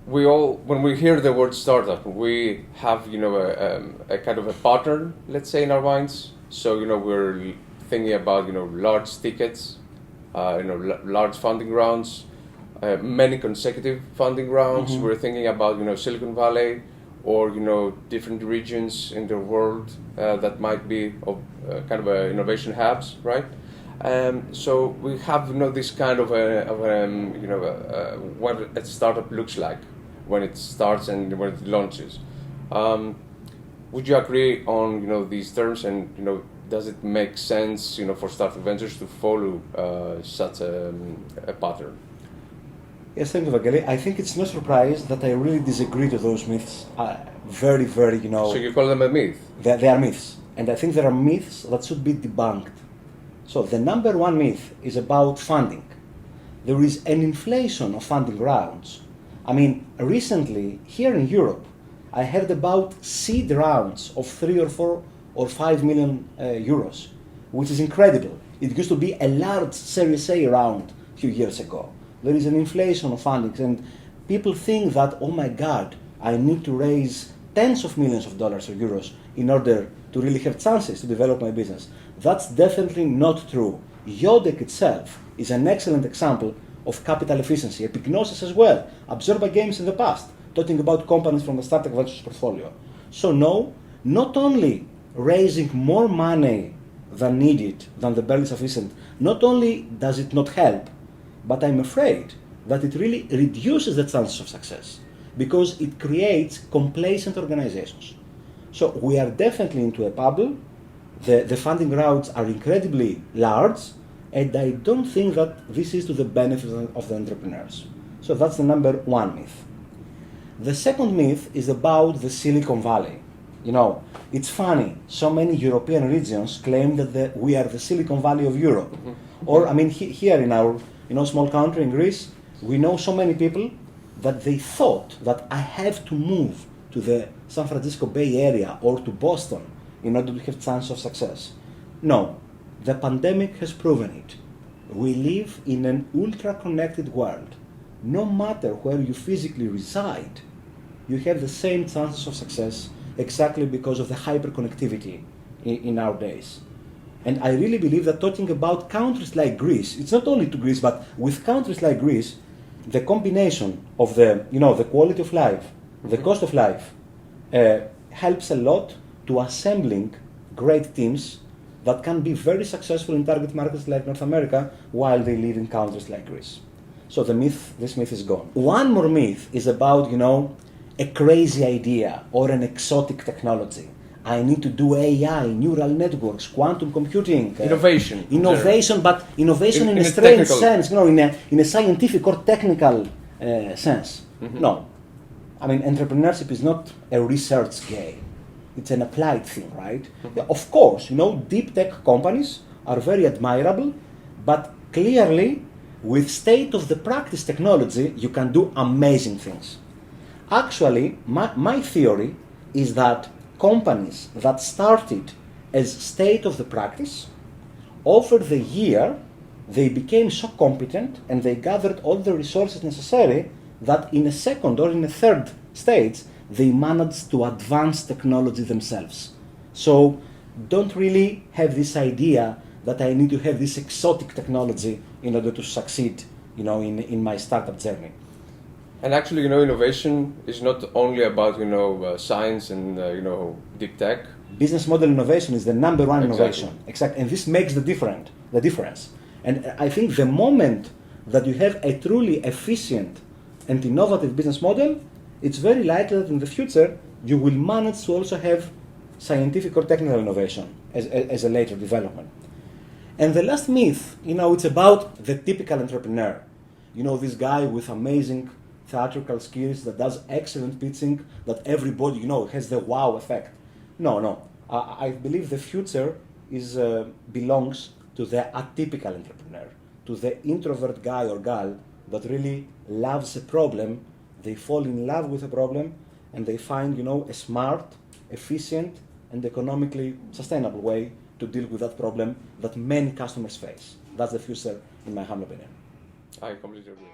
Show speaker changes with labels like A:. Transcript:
A: We all, when we hear the word startup, we have, a kind of a pattern, let's say, in our minds. So, we're thinking about, large tickets, large funding rounds, many consecutive funding rounds.
B: Mm-hmm.
A: We're thinking about, Silicon Valley or, different regions in the world that might be of kind of innovation hubs, right? So we have this kind of what a startup looks like when it starts and when it launches. Would you agree on these terms, and does it make sense for Starttech Ventures to follow such a pattern?
B: Yes, thank you, Vangeli. I think it's no surprise that I really disagree to those myths. Very, very,
A: So you call them a myth?
B: They are myths, and I think there are myths that should be debunked. So the number one myth is about funding. There is an inflation of funding rounds. I mean, recently, here in Europe, I heard about seed rounds of 3 or 4 or 5 million euros, which is incredible. It used to be a large Series A round a few years ago. There is an inflation of funding, and people think that, oh my God, I need to raise tens of millions of dollars or euros in order to really have chances to develop my business. That's definitely not true. Yodec itself is an excellent example of capital efficiency. Epignosis as well. Absorba Games in the past, talking about companies from the Starttech Ventures portfolio. So no, not only raising more money than needed, than the barely sufficient, not only does it not help, but I'm afraid that it really reduces the chances of success because it creates complacent organizations. So we are definitely into a bubble. The funding rounds are incredibly large, and I don't think that this is to the benefit of the entrepreneurs. So that's the number one myth. The second myth is about the Silicon Valley. It's funny, so many European regions claim that we are the Silicon Valley of Europe. Mm-hmm. Or, here in our small country in Greece, we know so many people that they thought that I have to move to the San Francisco Bay Area or to Boston in order to have chance of success. No, the pandemic has proven it. We live in an ultra-connected world. No matter where you physically reside, you have the same chances of success exactly because of the hyperconnectivity in our days. And I really believe that talking about countries like Greece, it's not only to Greece, but with countries like Greece, the combination of the quality of life, the cost of life, helps a lot to assembling great teams that can be very successful in target markets like North America while they live in countries like Greece. So this myth is gone. One more myth is about, a crazy idea or an exotic technology. I need to do AI, neural networks, quantum computing.
A: Innovation.
B: But innovation in a strange sense, in a scientific or technical sense. Mm-hmm. No. Entrepreneurship is not a research game. It's an applied thing, right? Mm-hmm. Yeah, of course, deep tech companies are very admirable, but clearly, with state-of-the-practice technology, you can do amazing things. Actually, my theory is that companies that started as state-of-the-practice, over the year, they became so competent and they gathered all the resources necessary that in a second or in a third stage, they managed to advance technology themselves. So don't really have this idea that I need to have this exotic technology in order to succeed, in my startup journey.
A: And actually, innovation is not only about, science and, deep tech.
B: Business model innovation is the number one
A: Exactly.
B: innovation. Exactly. And this makes the difference. And I think the moment that you have a truly efficient and innovative business model, it's very likely that in the future you will manage to also have scientific or technical innovation as a later development. And the last myth, it's about the typical entrepreneur. This guy with amazing theatrical skills that does excellent pitching, that everybody, has the wow effect. No. I believe the future belongs to the atypical entrepreneur, to the introvert guy or girl that really loves a problem. They fall in love with a problem and they find, a smart, efficient, and economically sustainable way to deal with that problem that many customers face. That's the future, in my humble opinion.
A: I completely agree.